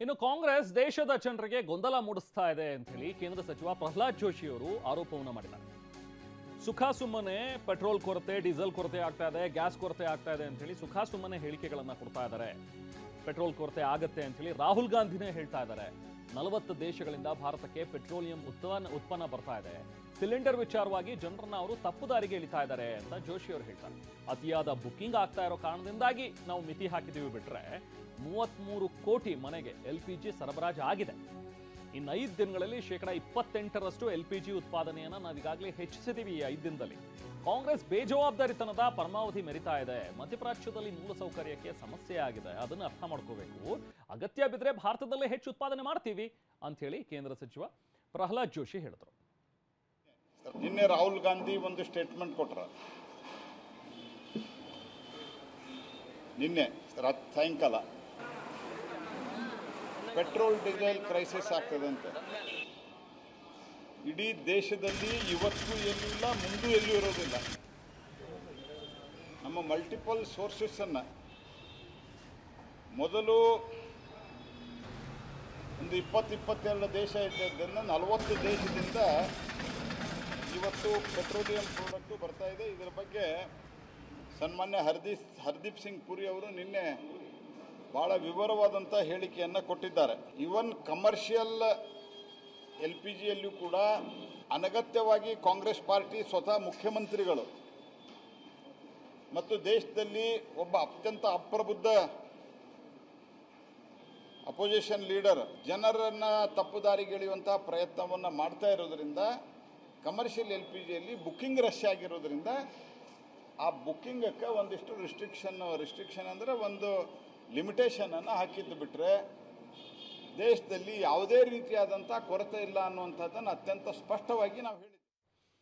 ಇನ್ನು ಕಾಂಗ್ರೆಸ್ ದೇಶದ ಜನರಿಗೆ ಗೊಂದಲ ಮೂಡಿಸ್ತಾ ಇದೆ ಅಂತ ಹೇಳಿ ಕೇಂದ್ರ ಸಚಿವ ಪ್ರಹ್ಲಾದ್ ಜೋಶಿ ಅವರು ಆರೋಪವನ್ನು ಮಾಡಿದ್ದಾರೆ. ಸುಮ್ಮನೆ ಪೆಟ್ರೋಲ್ ಕೊರತೆ, ಡೀಸೆಲ್ ಕೊರತೆ ಆಗ್ತಾ ಇದೆ, ಗ್ಯಾಸ್ ಕೊರತೆ ಆಗ್ತಾ ಇದೆ ಅಂತ ಹೇಳಿ ಸುಮ್ಮನೆ ಹೇಳಿಕೆಗಳನ್ನ ಕೊಡ್ತಾ ಇದ್ದಾರೆ. ಪೆಟ್ರೋಲ್ ಕೊರತೆ ಆಗತ್ತೆ ಅಂತ ಹೇಳಿ ರಾಹುಲ್ ಗಾಂಧಿನೇ ಹೇಳ್ತಾ ಇದ್ದಾರೆ. 40 ದೇಶಗಳಿಂದ ಭಾರತಕ್ಕೆ ಪೆಟ್ರೋಲಿಯಂ ಉತ್ಪನ್ನ ಬರ್ತಾ ಇದೆ. ಸಿಲಿಂಡರ್ ವಿಚಾರವಾಗಿ ಜನರನ್ನ ಅವರು ತಪ್ಪು ದಾರಿಗೆ ಎಳಿತಾ ಇದ್ದಾರೆ ಅಂತ ಜೋಶಿ ಅವರು ಹೇಳ್ತಾರೆ. ಅತಿಯಾದ ಬುಕ್ಕಿಂಗ್ ಆಗ್ತಾ ಇರೋ ಕಾರಣದಿಂದಾಗಿ ನಾವು ಮಿತಿ ಹಾಕಿದೀವಿ ಬಿಟ್ರೆ 33 ಕೋಟಿ ಮನೆಗೆ LPG ಸರಬರಾಜು ಆಗಿದೆ. ಇನ್ನು 5 ದಿನಗಳಲ್ಲಿ 28% LPG ಉತ್ಪಾದನೆಯನ್ನ ನಾವೀಗಾಗಲೇ ಹೆಚ್ಚಿಸಿದೀವಿ. ಈ 5 ದಿನದಲ್ಲಿ ಕಾಂಗ್ರೆಸ್ ಬೇಜವಾಬ್ದಾರಿತನದ ಪರಮಾವಧಿ ಮೆರಿತಾ ಇದೆ. ಮಧ್ಯಪ್ರಾಚ್ಯದಲ್ಲಿ ಮೂಲಸೌಕರ್ಯಕ್ಕೆ ಸಮಸ್ಯೆ ಆಗಿದೆ, ಅದನ್ನು ಅರ್ಥ ಮಾಡ್ಕೋಬೇಕು. ಅಗತ್ಯ ಬಿದ್ದರೆ ಭಾರತದಲ್ಲೇ ಹೆಚ್ಚು ಉತ್ಪಾದನೆ ಮಾಡ್ತೀವಿ ಅಂತ ಹೇಳಿ ಕೇಂದ್ರ ಸಚಿವ ಪ್ರಹ್ಲಾದ್ ಜೋಶಿ ಹೇಳಿದರು. ನಿನ್ನೆ ರಾಹುಲ್ ಗಾಂಧಿ ಒಂದು ಸ್ಟೇಟ್ಮೆಂಟ್ ಕೊಟ್ರ. ನಿನ್ನೆ ಸಾಯಂಕಾಲ ಪೆಟ್ರೋಲ್ ಡೀಸೆಲ್ ಕ್ರೈಸಿಸ್ ಆಗ್ತದಂತೆ. ಇಡೀ ದೇಶದಲ್ಲಿ ಇವತ್ತು ಎಲ್ಲಿಲ್ಲ, ಮುಂದೂ ಎಲ್ಲೂ ಇರೋದಿಲ್ಲ. ನಮ್ಮ ಮಲ್ಟಿಪಲ್ ಸೋರ್ಸಸ್ಸನ್ನು ಮೊದಲು ಒಂದು 20-22 ದೇಶ ಇದ್ದದ್ದನ್ನು 40 ದೇಶದಿಂದ ಇವತ್ತು ಪೆಟ್ರೋಲಿಯಂ ಪ್ರಾಡಕ್ಟು ಬರ್ತಾ ಇದೆ. ಇದರ ಬಗ್ಗೆ ಸನ್ಮಾನ್ಯ ಹರ್ದೀಪ್ ಸಿಂಗ್ ಪುರಿ ಅವರು ನಿನ್ನೆ ಭಾಳ ವಿವರವಾದಂಥ ಹೇಳಿಕೆಯನ್ನು ಕೊಟ್ಟಿದ್ದಾರೆ. ಇವನ್ ಕಮರ್ಷಿಯಲ್ LPGಯಲ್ಲೂ ಕೂಡ ಅನಗತ್ಯವಾಗಿ ಕಾಂಗ್ರೆಸ್ ಪಾರ್ಟಿ ಸ್ವತಃ ಮುಖ್ಯಮಂತ್ರಿಗಳು ಮತ್ತು ದೇಶದಲ್ಲಿ ಒಬ್ಬ ಅತ್ಯಂತ ಅಪ್ರಬುದ್ಧ ಅಪೋಸಿಷನ್ ಲೀಡರ್ ಜನರನ್ನು ತಪ್ಪು ದಾರಿಗೆಳೆಯುವಂಥ ಪ್ರಯತ್ನವನ್ನು ಮಾಡ್ತಾ ಇರೋದ್ರಿಂದ ಕಮರ್ಷಿಯಲ್ LPGಯಲ್ಲಿ ಬುಕ್ಕಿಂಗ್ ರಶ್ ಆಗಿರೋದ್ರಿಂದ ಆ ಬುಕ್ಕಿಂಗಕ್ಕೆ ಒಂದಿಷ್ಟು ರಿಸ್ಟ್ರಿಕ್ಷನ್ ಅಂದರೆ ಒಂದು ಲಿಮಿಟೇಷನನ್ನು ಹಾಕಿದ್ದು ಬಿಟ್ಟರೆ ದೇಶದಲ್ಲಿ ಯಾವುದೇ ರೀತಿಯಾದಂಥ ಕೊರತೆ ಇಲ್ಲ ಅನ್ನುವಂಥದ್ದನ್ನು ಅತ್ಯಂತ ಸ್ಪಷ್ಟವಾಗಿ ನಾವು ಹೇಳಿದ್ದೀವಿ.